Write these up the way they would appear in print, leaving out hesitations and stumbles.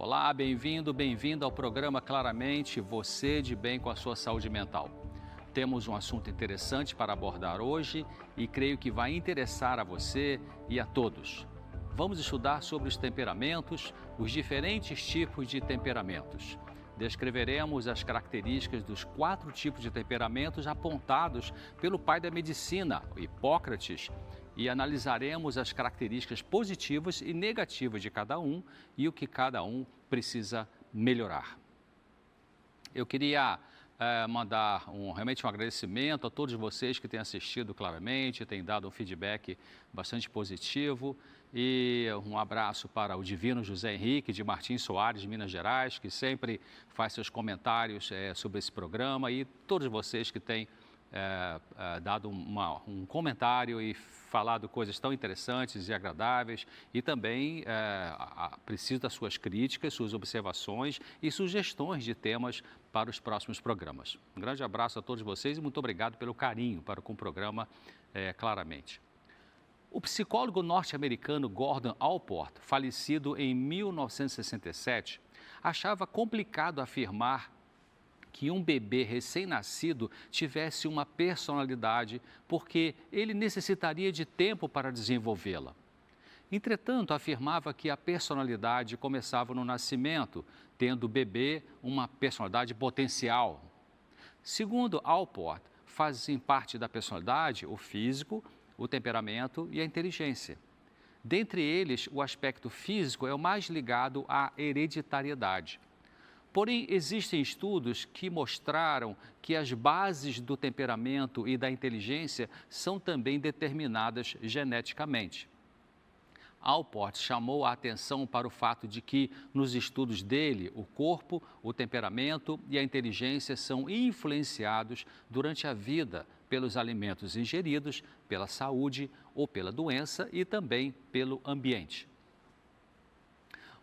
Olá, bem-vindo, bem-vinda ao programa Claramente, você de bem com a sua saúde mental. Temos um assunto interessante para abordar hoje e creio que vai interessar a você e a todos. Vamos estudar sobre os temperamentos, os diferentes tipos de temperamentos. Descreveremos as características dos 4 tipos de temperamentos apontados pelo pai da medicina, Hipócrates, e analisaremos as características positivas e negativas de cada um e o que cada um precisa melhorar. Eu queria mandar realmente um agradecimento a todos vocês que têm assistido claramente, têm dado um feedback bastante positivo. E um abraço para o Divino José Henrique de Martins Soares, de Minas Gerais, que sempre faz seus comentários sobre esse programa, e todos vocês que têm dado um comentário e falado coisas tão interessantes e agradáveis, e também preciso das suas críticas, suas observações e sugestões de temas para os próximos programas. Um grande abraço a todos vocês e muito obrigado pelo carinho para com o programa Claramente. O psicólogo norte-americano Gordon Allport, falecido em 1967, achava complicado afirmar que um bebê recém-nascido tivesse uma personalidade, porque ele necessitaria de tempo para desenvolvê-la. Entretanto, afirmava que a personalidade começava no nascimento, tendo o bebê uma personalidade potencial. Segundo Allport, fazem parte da personalidade o físico, o temperamento e a inteligência. Dentre eles, o aspecto físico é o mais ligado à hereditariedade. Porém, existem estudos que mostraram que as bases do temperamento e da inteligência são também determinadas geneticamente. Allport chamou a atenção para o fato de que, nos estudos dele, o corpo, o temperamento e a inteligência são influenciados durante a vida pelos alimentos ingeridos, pela saúde ou pela doença e também pelo ambiente.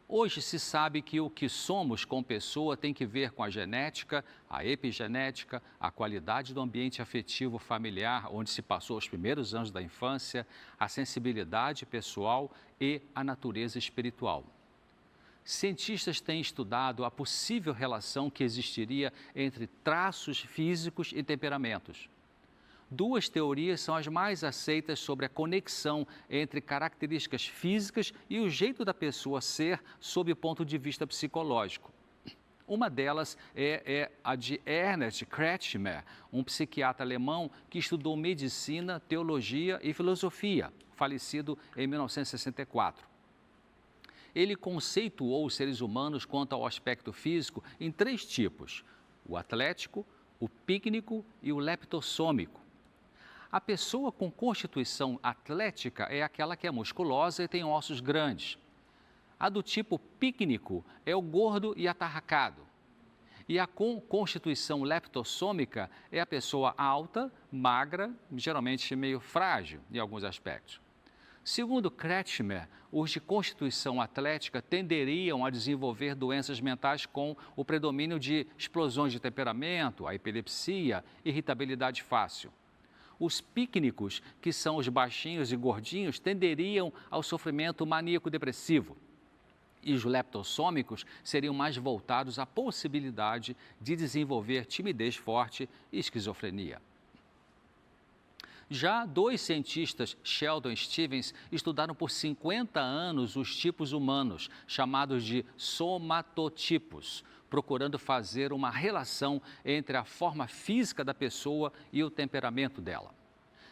Hoje se sabe que o que somos como pessoa tem que ver com a genética, a epigenética, a qualidade do ambiente afetivo familiar onde se passou os primeiros anos da infância, a sensibilidade pessoal e a natureza espiritual. Cientistas têm estudado a possível relação que existiria entre traços físicos e temperamentos. 2 teorias são as mais aceitas sobre a conexão entre características físicas e o jeito da pessoa ser sob o ponto de vista psicológico. Uma delas é a de Ernst Kretschmer, um psiquiatra alemão que estudou medicina, teologia e filosofia, falecido em 1964. Ele conceituou os seres humanos quanto ao aspecto físico em 3 tipos: o atlético, o pícnico e o leptossômico. A pessoa com constituição atlética é aquela que é musculosa e tem ossos grandes. A do tipo pícnico é o gordo e atarracado. E a com constituição leptossômica é a pessoa alta, magra, geralmente meio frágil em alguns aspectos. Segundo Kretschmer, os de constituição atlética tenderiam a desenvolver doenças mentais com o predomínio de explosões de temperamento, a epilepsia, irritabilidade fácil. Os pícnicos, que são os baixinhos e gordinhos, tenderiam ao sofrimento maníaco-depressivo. E os leptossômicos seriam mais voltados à possibilidade de desenvolver timidez forte e esquizofrenia. Já 2 cientistas, Sheldon e Stevens, estudaram por 50 anos os tipos humanos, chamados de somatotipos, procurando fazer uma relação entre a forma física da pessoa e o temperamento dela.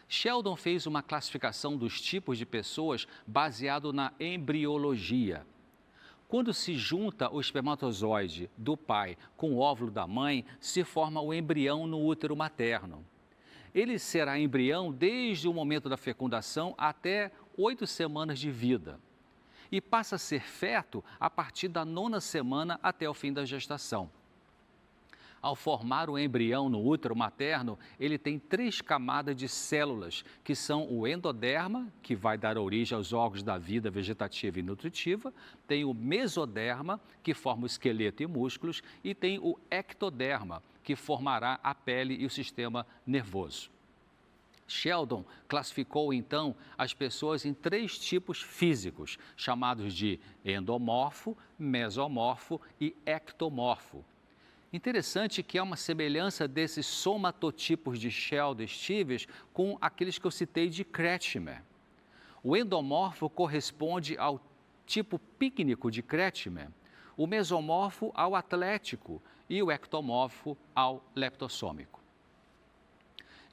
Sheldon fez uma classificação dos tipos de pessoas baseado na embriologia. Quando se junta o espermatozoide do pai com o óvulo da mãe, se forma o embrião no útero materno. Ele será embrião desde o momento da fecundação até 8 semanas de vida e passa a ser feto a partir da 9ª semana até o fim da gestação. Ao formar o embrião no útero materno, ele tem 3 camadas de células, que são o endoderma, que vai dar origem aos órgãos da vida vegetativa e nutritiva, tem o mesoderma, que forma o esqueleto e músculos, e tem o ectoderma, que formará a pele e o sistema nervoso. Sheldon classificou então as pessoas em 3 tipos físicos, chamados de endomorfo, mesomorfo e ectomorfo. Interessante que há uma semelhança desses somatotipos de Sheldon Stevens com aqueles que eu citei de Kretschmer. O endomorfo corresponde ao tipo pícnico de Kretschmer, o mesomorfo ao atlético e o ectomorfo ao leptossômico.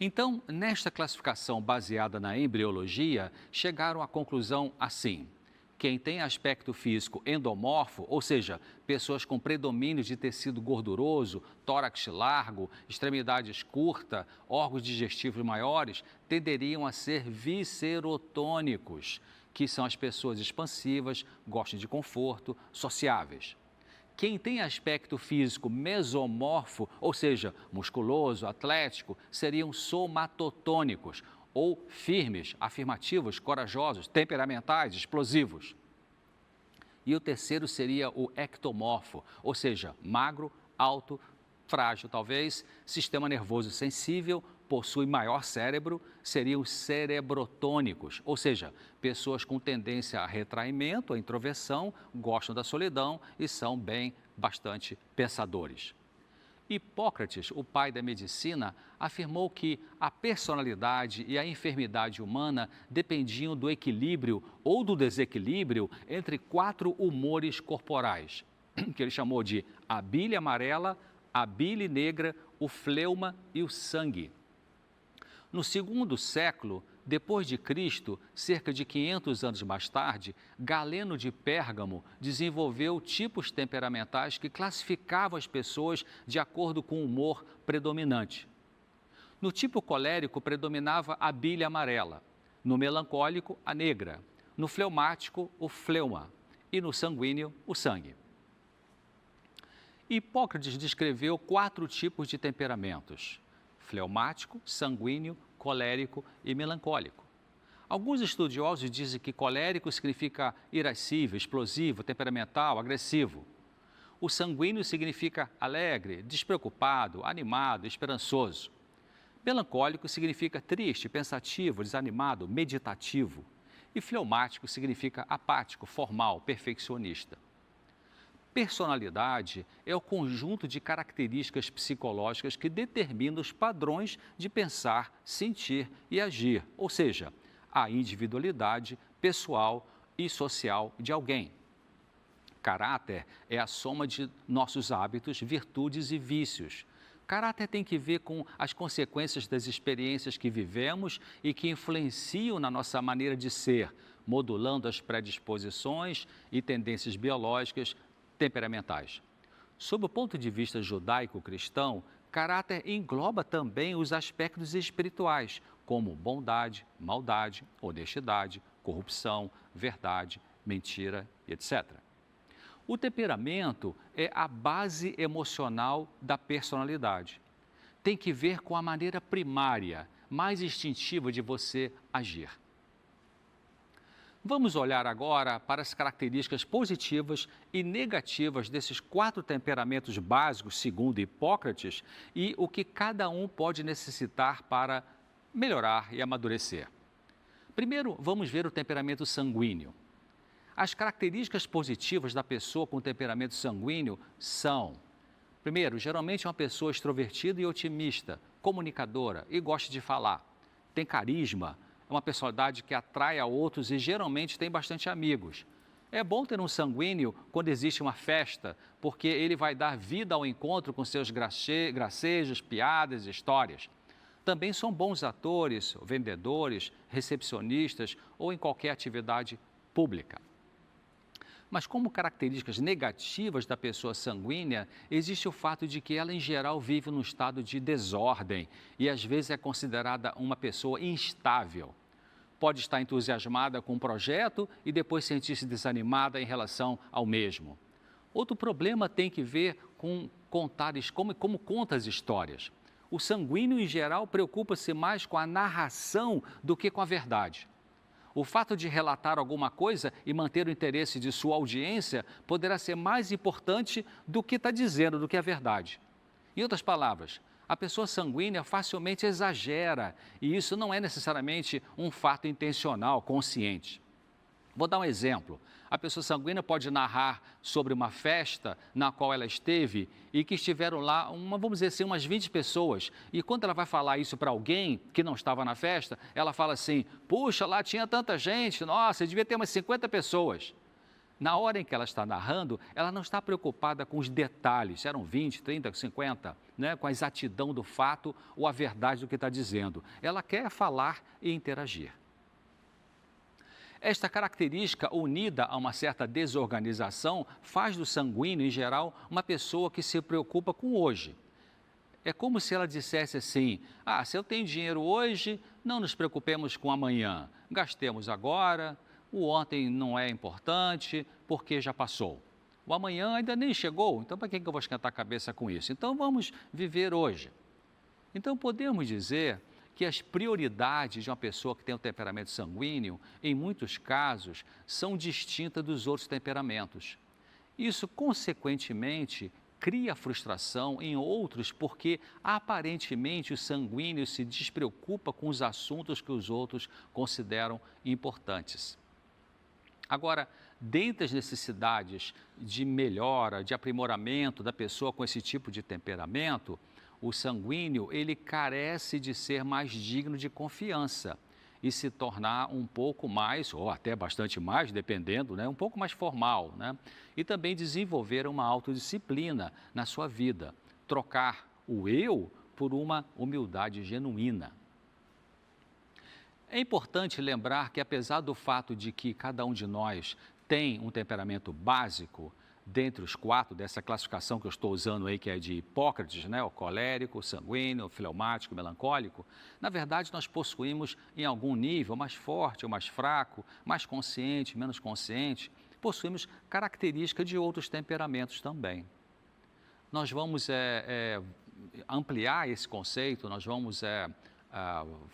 Então, nesta classificação baseada na embriologia, chegaram à conclusão assim: quem tem aspecto físico endomorfo, ou seja, pessoas com predomínio de tecido gorduroso, tórax largo, extremidades curtas, órgãos digestivos maiores, tenderiam a ser viscerotônicos, que são as pessoas expansivas, gostam de conforto, sociáveis. Quem tem aspecto físico mesomorfo, ou seja, musculoso, atlético, seriam somatotônicos, ou firmes, afirmativos, corajosos, temperamentais, explosivos. E o terceiro seria o ectomorfo, ou seja, magro, alto, frágil talvez, sistema nervoso sensível, possui maior cérebro, seriam cerebrotônicos, ou seja, pessoas com tendência a retraimento, a introversão, gostam da solidão e são bastante pensadores. Hipócrates, o pai da medicina, afirmou que a personalidade e a enfermidade humana dependiam do equilíbrio ou do desequilíbrio entre 4 humores corporais, que ele chamou de a bile amarela, a bile negra, o fleuma e o sangue. No segundo século depois de Cristo, cerca de 500 anos mais tarde, Galeno de Pérgamo desenvolveu tipos temperamentais que classificavam as pessoas de acordo com o humor predominante. No tipo colérico predominava a bile amarela, no melancólico a negra, no fleumático o fleuma e no sanguíneo o sangue. Hipócrates descreveu 4 tipos de temperamentos: fleumático, sanguíneo, colérico e melancólico. Alguns estudiosos dizem que colérico significa irascível, explosivo, temperamental, agressivo. O sanguíneo significa alegre, despreocupado, animado, esperançoso. Melancólico significa triste, pensativo, desanimado, meditativo. E fleumático significa apático, formal, perfeccionista. Personalidade é o conjunto de características psicológicas que determina os padrões de pensar, sentir e agir, ou seja, a individualidade pessoal e social de alguém. Caráter é a soma de nossos hábitos, virtudes e vícios. Caráter tem que ver com as consequências das experiências que vivemos e que influenciam na nossa maneira de ser, modulando as predisposições e tendências biológicas temperamentais. Sob o ponto de vista judaico-cristão, caráter engloba também os aspectos espirituais, como bondade, maldade, honestidade, corrupção, verdade, mentira, etc. O temperamento é a base emocional da personalidade. Tem que ver com a maneira primária, mais instintiva de você agir. Vamos olhar agora para as características positivas e negativas desses 4 temperamentos básicos, segundo Hipócrates, e o que cada um pode necessitar para melhorar e amadurecer. Primeiro, vamos ver o temperamento sanguíneo. As características positivas da pessoa com temperamento sanguíneo são: primeiro, geralmente é uma pessoa extrovertida e otimista, comunicadora e gosta de falar, tem carisma, é uma personalidade que atrai a outros e geralmente tem bastante amigos. É bom ter um sanguíneo quando existe uma festa, porque ele vai dar vida ao encontro com seus gracejos, piadas e histórias. Também são bons atores, vendedores, recepcionistas ou em qualquer atividade pública. Mas como características negativas da pessoa sanguínea, existe o fato de que ela, em geral, vive num estado de desordem e, às vezes, é considerada uma pessoa instável. Pode estar entusiasmada com um projeto e depois sentir-se desanimada em relação ao mesmo. Outro problema tem que ver com como conta as histórias. O sanguíneo, em geral, preocupa-se mais com a narração do que com a verdade. O fato de relatar alguma coisa e manter o interesse de sua audiência poderá ser mais importante do que está dizendo, do que a verdade. Em outras palavras, A pessoa sanguínea facilmente exagera e isso não é necessariamente um fato intencional, consciente. Vou dar um exemplo. A pessoa sanguínea pode narrar sobre uma festa na qual ela esteve e que estiveram lá, vamos dizer assim, umas 20 pessoas. E quando ela vai falar isso para alguém que não estava na festa, ela fala assim, puxa, lá tinha tanta gente, nossa, devia ter umas 50 pessoas. Na hora em que ela está narrando, ela não está preocupada com os detalhes, eram 20, 30, 50, né, com a exatidão do fato ou a verdade do que está dizendo. Ela quer falar e interagir. Esta característica, unida a uma certa desorganização, faz do sanguíneo, em geral, uma pessoa que se preocupa com o hoje. É como se ela dissesse assim, se eu tenho dinheiro hoje, não nos preocupemos com amanhã, gastemos agora, o ontem não é importante, porque já passou. O amanhã ainda nem chegou, então para que eu vou esquentar a cabeça com isso? Então vamos viver hoje. Então podemos dizer que as prioridades de uma pessoa que tem um temperamento sanguíneo, em muitos casos, são distintas dos outros temperamentos. Isso, consequentemente, cria frustração em outros porque, aparentemente, o sanguíneo se despreocupa com os assuntos que os outros consideram importantes. Agora, dentre as necessidades de melhora, de aprimoramento da pessoa com esse tipo de temperamento, o sanguíneo, ele carece de ser mais digno de confiança e se tornar um pouco mais, ou até bastante mais, dependendo, né, um pouco mais formal, né? E também desenvolver uma autodisciplina na sua vida, trocar o eu por uma humildade genuína. É importante lembrar que, apesar do fato de que cada um de nós tem um temperamento básico, dentre os 4 dessa classificação que eu estou usando aí, que é de Hipócrates, né, o colérico, o sanguíneo, o fleumático, o melancólico, na verdade nós possuímos em algum nível mais forte ou mais fraco, mais consciente, menos consciente, possuímos características de outros temperamentos também. Nós vamos ampliar esse conceito, nós vamos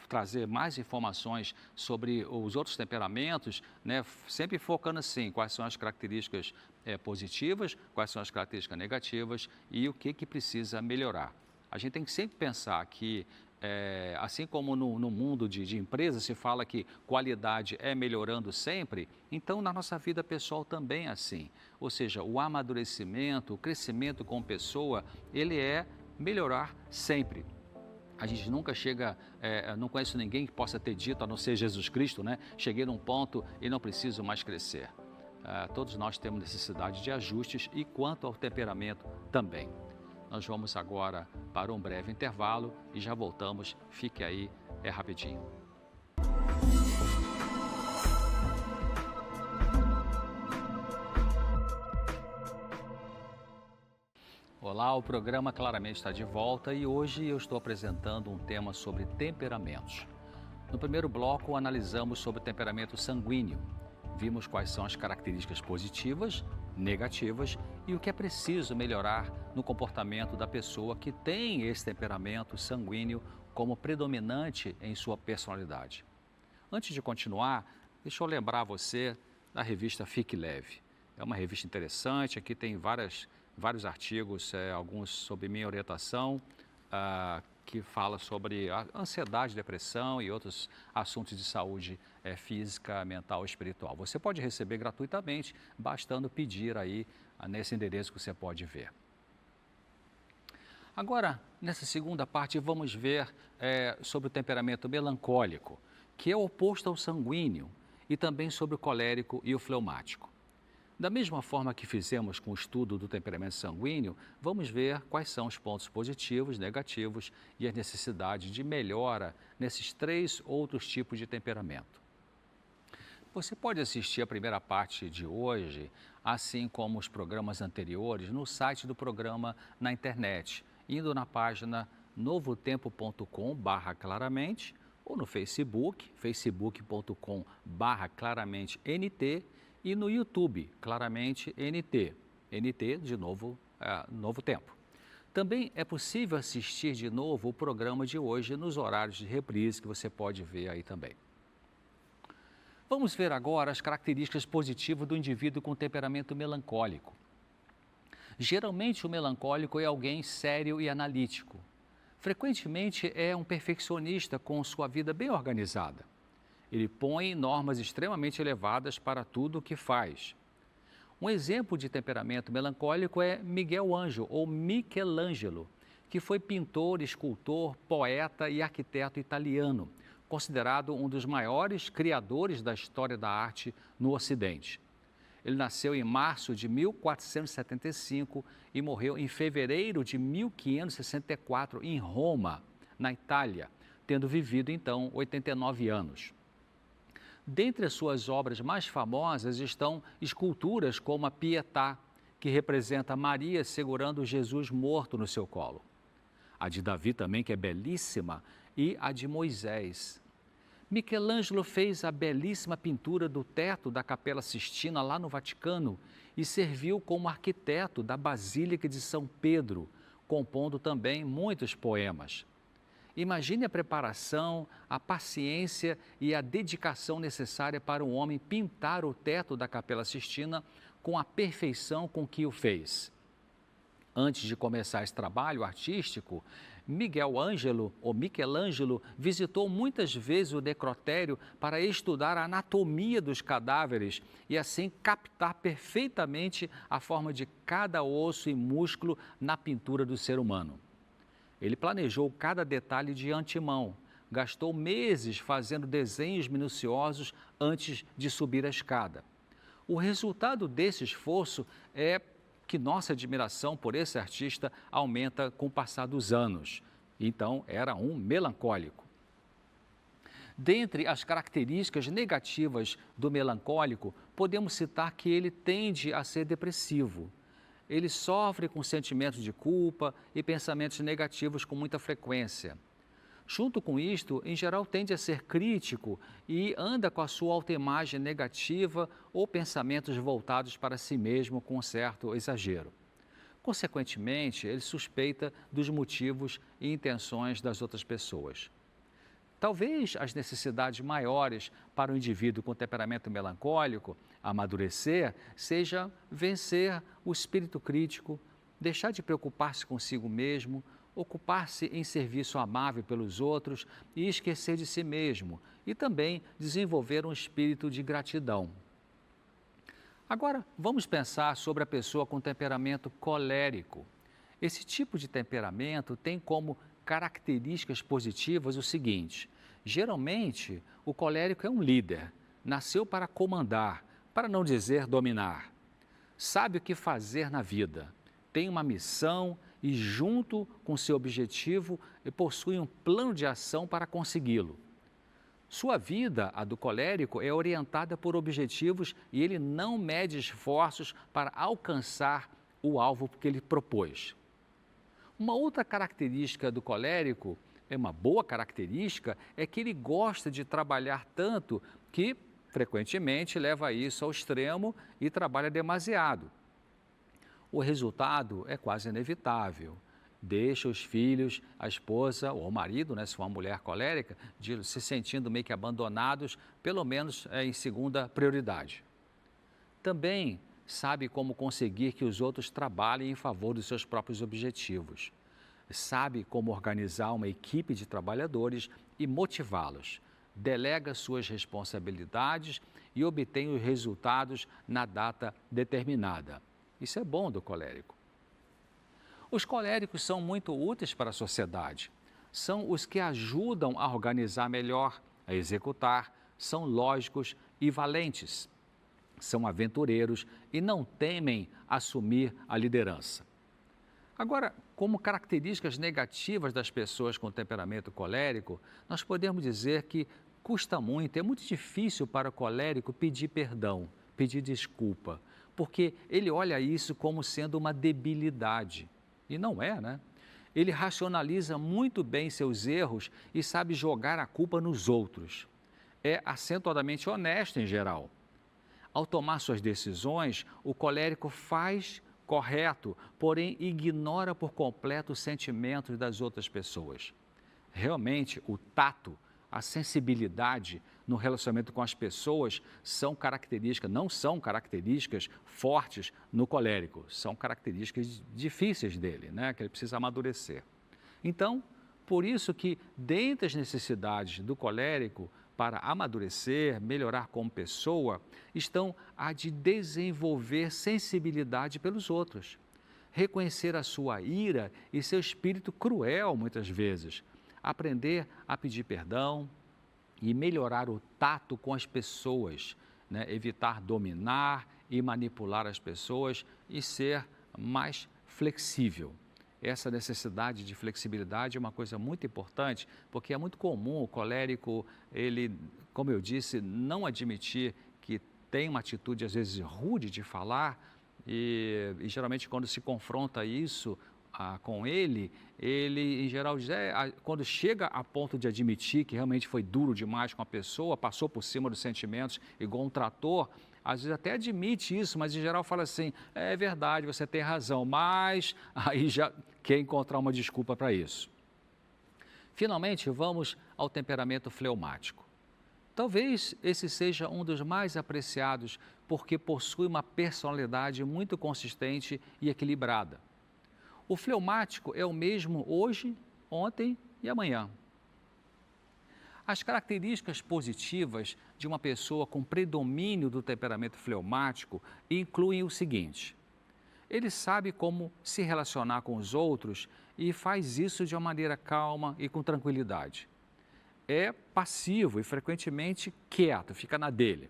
trazer mais informações sobre os outros temperamentos, né, sempre focando assim, quais são as características positivas, quais são as características negativas e o que precisa melhorar. A gente tem que sempre pensar que, assim como no mundo de empresa se fala que qualidade é melhorando sempre, então na nossa vida pessoal também é assim. Ou seja, o amadurecimento, o crescimento como pessoa, ele é melhorar sempre. A gente nunca chega, não conheço ninguém que possa ter dito, a não ser Jesus Cristo, né? Cheguei num ponto e não preciso mais crescer. Todos nós temos necessidade de ajustes e quanto ao temperamento também. Nós vamos agora para um breve intervalo e já voltamos. Fique aí, é rapidinho. Olá, o programa Claramente está de volta e hoje eu estou apresentando um tema sobre temperamentos. No primeiro bloco, analisamos sobre o temperamento sanguíneo. Vimos quais são as características positivas, negativas e o que é preciso melhorar no comportamento da pessoa que tem esse temperamento sanguíneo como predominante em sua personalidade. Antes de continuar, deixa eu lembrar você da revista Fique Leve. É uma revista interessante, aqui tem vários artigos, alguns sobre minha orientação, que fala sobre a ansiedade, depressão e outros assuntos de saúde física, mental e espiritual. Você pode receber gratuitamente, bastando pedir aí nesse endereço que você pode ver. Agora, nessa segunda parte, vamos ver sobre o temperamento melancólico, que é oposto ao sanguíneo, e também sobre o colérico e o fleumático. Da mesma forma que fizemos com o estudo do temperamento sanguíneo, vamos ver quais são os pontos positivos, negativos e as necessidades de melhora nesses 3 outros tipos de temperamento. Você pode assistir a primeira parte de hoje, assim como os programas anteriores, no site do programa na internet, indo na página novotempo.com/claramente ou no Facebook, facebook.com/claramenteNT e no YouTube, Claramente NT. NT, de novo, Novo Tempo. Também é possível assistir de novo o programa de hoje nos horários de reprise que você pode ver aí também. Vamos ver agora as características positivas do indivíduo com temperamento melancólico. Geralmente o melancólico é alguém sério e analítico. Frequentemente é um perfeccionista com sua vida bem organizada. Ele põe normas extremamente elevadas para tudo o que faz. Um exemplo de temperamento melancólico é Miguel Ângelo, ou Michelangelo, que foi pintor, escultor, poeta e arquiteto italiano, considerado um dos maiores criadores da história da arte no Ocidente. Ele nasceu em março de 1475 e morreu em fevereiro de 1564 em Roma, na Itália, tendo vivido então 89 anos. Dentre as suas obras mais famosas estão esculturas como a Pietà, que representa Maria segurando Jesus morto no seu colo. A de Davi também, que é belíssima, e a de Moisés. Michelangelo fez a belíssima pintura do teto da Capela Sistina lá no Vaticano e serviu como arquiteto da Basílica de São Pedro, compondo também muitos poemas. Imagine a preparação, a paciência e a dedicação necessária para um homem pintar o teto da Capela Sistina com a perfeição com que o fez. Antes de começar esse trabalho artístico, Michelangelo visitou muitas vezes o necrotério para estudar a anatomia dos cadáveres e assim captar perfeitamente a forma de cada osso e músculo na pintura do ser humano. Ele planejou cada detalhe de antemão, gastou meses fazendo desenhos minuciosos antes de subir a escada. O resultado desse esforço é que nossa admiração por esse artista aumenta com o passar dos anos. Então, era um melancólico. Dentre as características negativas do melancólico, podemos citar que ele tende a ser depressivo. Ele sofre com sentimentos de culpa e pensamentos negativos com muita frequência. Junto com isto, em geral, tende a ser crítico e anda com a sua autoimagem negativa ou pensamentos voltados para si mesmo com um certo exagero. Consequentemente, ele suspeita dos motivos e intenções das outras pessoas. Talvez as necessidades maiores para o indivíduo com temperamento melancólico amadurecer seja vencer o espírito crítico, deixar de preocupar-se consigo mesmo, ocupar-se em serviço amável pelos outros e esquecer de si mesmo, e também desenvolver um espírito de gratidão. Agora, vamos pensar sobre a pessoa com temperamento colérico. Esse tipo de temperamento tem como características positivas o seguinte: geralmente, o colérico é um líder, nasceu para comandar, para não dizer dominar. Sabe o que fazer na vida, tem uma missão e, junto com seu objetivo, possui um plano de ação para consegui-lo. Sua vida, a do colérico, é orientada por objetivos e ele não mede esforços para alcançar o alvo que ele propôs. Uma outra característica do colérico, uma boa característica, é que ele gosta de trabalhar tanto que, frequentemente, leva isso ao extremo e trabalha demasiado. O resultado é quase inevitável. Deixa os filhos, a esposa ou o marido, se for uma mulher colérica, se sentindo meio que abandonados, pelo menos em segunda prioridade. Também sabe como conseguir que os outros trabalhem em favor dos seus próprios objetivos. Sabe como organizar uma equipe de trabalhadores e motivá-los. Delega suas responsabilidades e obtém os resultados na data determinada. Isso é bom do colérico. Os coléricos são muito úteis para a sociedade. São os que ajudam a organizar melhor, a executar, são lógicos e valentes. São aventureiros e não temem assumir a liderança. Agora, como características negativas das pessoas com temperamento colérico, nós podemos dizer que custa muito, é muito difícil para o colérico pedir perdão, pedir desculpa, porque ele olha isso como sendo uma debilidade. E não é, né? Ele racionaliza muito bem seus erros e sabe jogar a culpa nos outros. É acentuadamente honesto em geral. Ao tomar suas decisões, o colérico faz correto, porém ignora por completo os sentimentos das outras pessoas. Realmente, o tato, a sensibilidade no relacionamento com as pessoas não são características fortes no colérico, são características difíceis dele, que ele precisa amadurecer. Então, Por isso que, dentre as necessidades do colérico, para amadurecer, melhorar como pessoa, estão a de desenvolver sensibilidade pelos outros, reconhecer a sua ira e seu espírito cruel, muitas vezes, aprender a pedir perdão e melhorar o tato com as pessoas, né? Evitar dominar e manipular as pessoas e ser mais flexível. Essa necessidade de flexibilidade é uma coisa muito importante, porque é muito comum o colérico, ele, como eu disse, não admitir que tem uma atitude às vezes rude de falar e geralmente quando se confronta isso com ele em geral diz, quando chega a ponto de admitir que realmente foi duro demais com a pessoa, passou por cima dos sentimentos igual um trator, às vezes até admite isso, mas em geral fala assim, é verdade, você tem razão, mas aí já quer encontrar uma desculpa para isso. Finalmente, vamos ao temperamento fleumático. Talvez esse seja um dos mais apreciados porque possui uma personalidade muito consistente e equilibrada. O fleumático é o mesmo hoje, ontem e amanhã. As características positivas de uma pessoa com predomínio do temperamento fleumático incluem o seguinte: ele sabe como se relacionar com os outros e faz isso de uma maneira calma e com tranquilidade. É passivo e frequentemente quieto, fica na dele.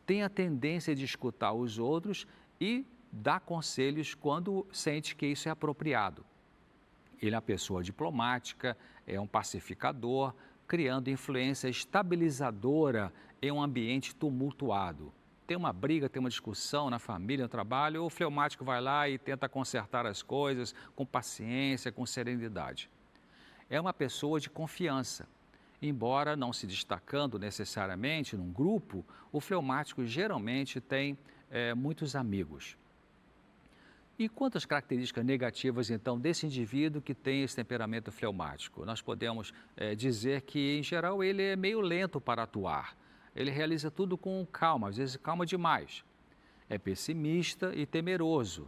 Tem a tendência de escutar os outros e dar conselhos quando sente que isso é apropriado. Ele é uma pessoa diplomática, é um pacificador, criando influência estabilizadora em um ambiente tumultuado. Tem uma briga, tem uma discussão na família, no trabalho, o fleumático vai lá e tenta consertar as coisas com paciência, com serenidade. É uma pessoa de confiança. Embora não se destacando necessariamente num grupo, o fleumático geralmente tem muitos amigos. E quantas características negativas, então, desse indivíduo que tem esse temperamento fleumático? Nós podemos dizer que, em geral, ele é meio lento para atuar. Ele realiza tudo com calma, às vezes calma demais. É pessimista e temeroso.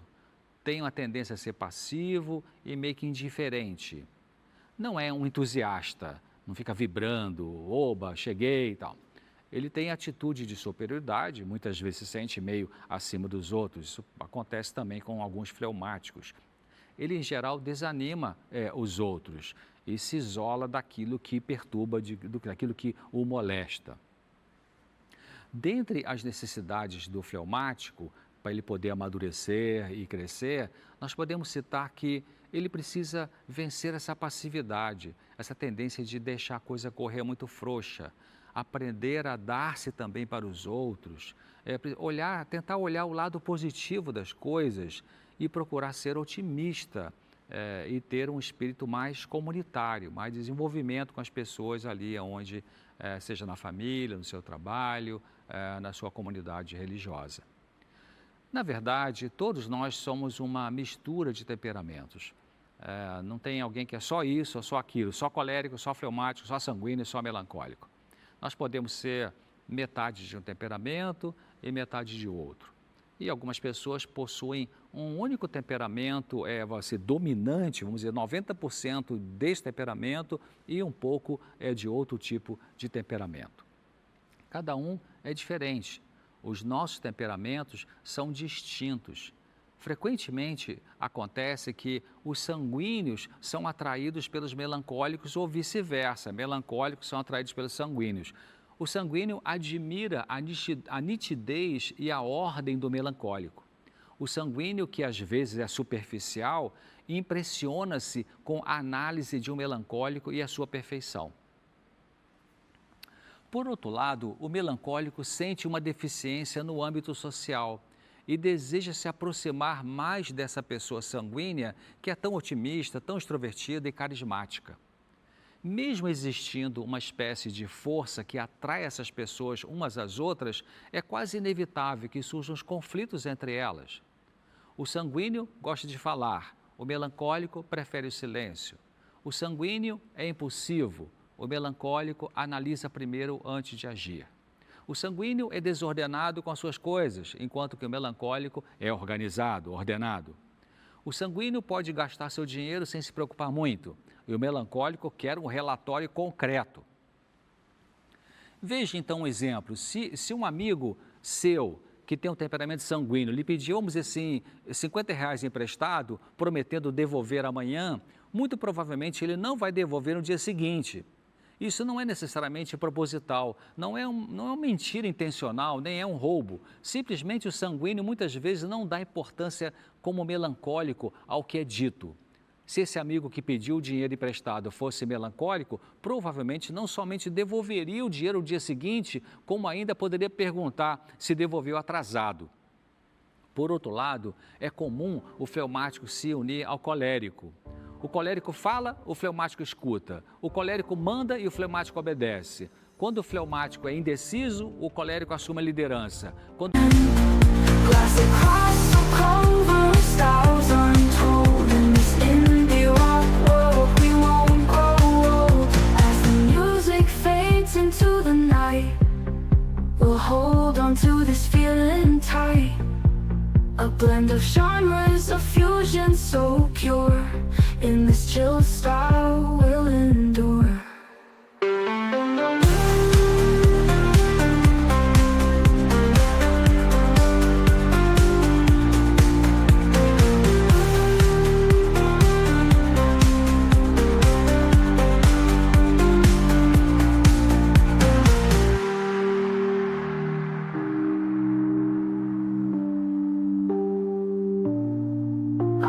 Tem uma tendência a ser passivo e meio que indiferente. Não é um entusiasta, não fica vibrando, oba, cheguei e tal. Ele tem atitude de superioridade, muitas vezes se sente meio acima dos outros. Isso acontece também com alguns fleumáticos. Ele, em geral, desanima os outros e se isola daquilo que perturba, daquilo que o molesta. Dentre as necessidades do fleumático, para ele poder amadurecer e crescer, nós podemos citar que ele precisa vencer essa passividade, essa tendência de deixar a coisa correr muito frouxa, aprender a dar-se também para os outros, tentar olhar o lado positivo das coisas e procurar ser otimista e ter um espírito mais comunitário, mais desenvolvimento com as pessoas ali onde, seja na família, no seu trabalho, na sua comunidade religiosa. Na verdade, todos nós somos uma mistura de temperamentos. Não tem alguém que é só isso ou só aquilo, só colérico, só fleumático, só sanguíneo, só melancólico. Nós podemos ser metade de um temperamento e metade de outro. E algumas pessoas possuem um único temperamento, dominante, vamos dizer, 90% desse temperamento e um pouco de outro tipo de temperamento. Cada um é diferente. Os nossos temperamentos são distintos. Frequentemente acontece que os sanguíneos são atraídos pelos melancólicos ou vice-versa, melancólicos são atraídos pelos sanguíneos. O sanguíneo admira a nitidez e a ordem do melancólico. O sanguíneo, que às vezes é superficial, impressiona-se com a análise de um melancólico e a sua perfeição. Por outro lado, o melancólico sente uma deficiência no âmbito social e deseja se aproximar mais dessa pessoa sanguínea que é tão otimista, tão extrovertida e carismática. Mesmo existindo uma espécie de força que atrai essas pessoas umas às outras, é quase inevitável que surjam os conflitos entre elas. O sanguíneo gosta de falar, o melancólico prefere o silêncio. O sanguíneo é impulsivo, o melancólico analisa primeiro antes de agir. O sanguíneo é desordenado com as suas coisas, enquanto que o melancólico é organizado, ordenado. O sanguíneo pode gastar seu dinheiro sem se preocupar muito, e o melancólico quer um relatório concreto. Veja então um exemplo, se um amigo seu que tem um temperamento sanguíneo lhe pedir, vamos dizer assim, R$ 50 emprestado, prometendo devolver amanhã, muito provavelmente ele não vai devolver no dia seguinte. Isso não é necessariamente proposital, não é uma mentira intencional, nem é um roubo. Simplesmente o sanguíneo muitas vezes não dá importância como melancólico ao que é dito. Se esse amigo que pediu o dinheiro emprestado fosse melancólico, provavelmente não somente devolveria o dinheiro no dia seguinte, como ainda poderia perguntar se devolveu atrasado. Por outro lado, é comum o fleumático se unir ao colérico. O colérico fala, o fleumático escuta. O colérico manda e o fleumático obedece. Quando o fleumático é indeciso, o colérico assume a liderança. Quando... A blend of genres, a fusion so pure. In this chill style will endure.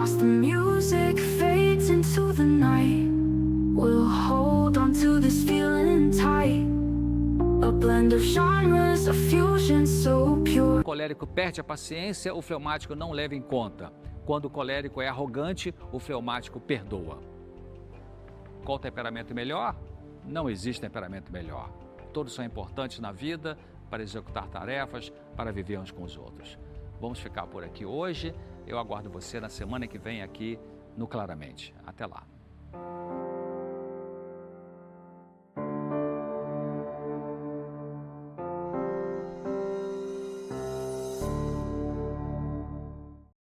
As the music fades into the night, we'll hold on to this feeling tight. A blend of genres, a fusion so pure. O colérico perde a paciência, o fleumático não leva em conta. Quando o colérico é arrogante, o fleumático perdoa. Qual temperamento melhor? Não existe temperamento melhor. Todos são importantes na vida para executar tarefas, para viver uns com os outros. Vamos ficar por aqui hoje. Eu aguardo você na semana que vem aqui no Claramente. Até lá.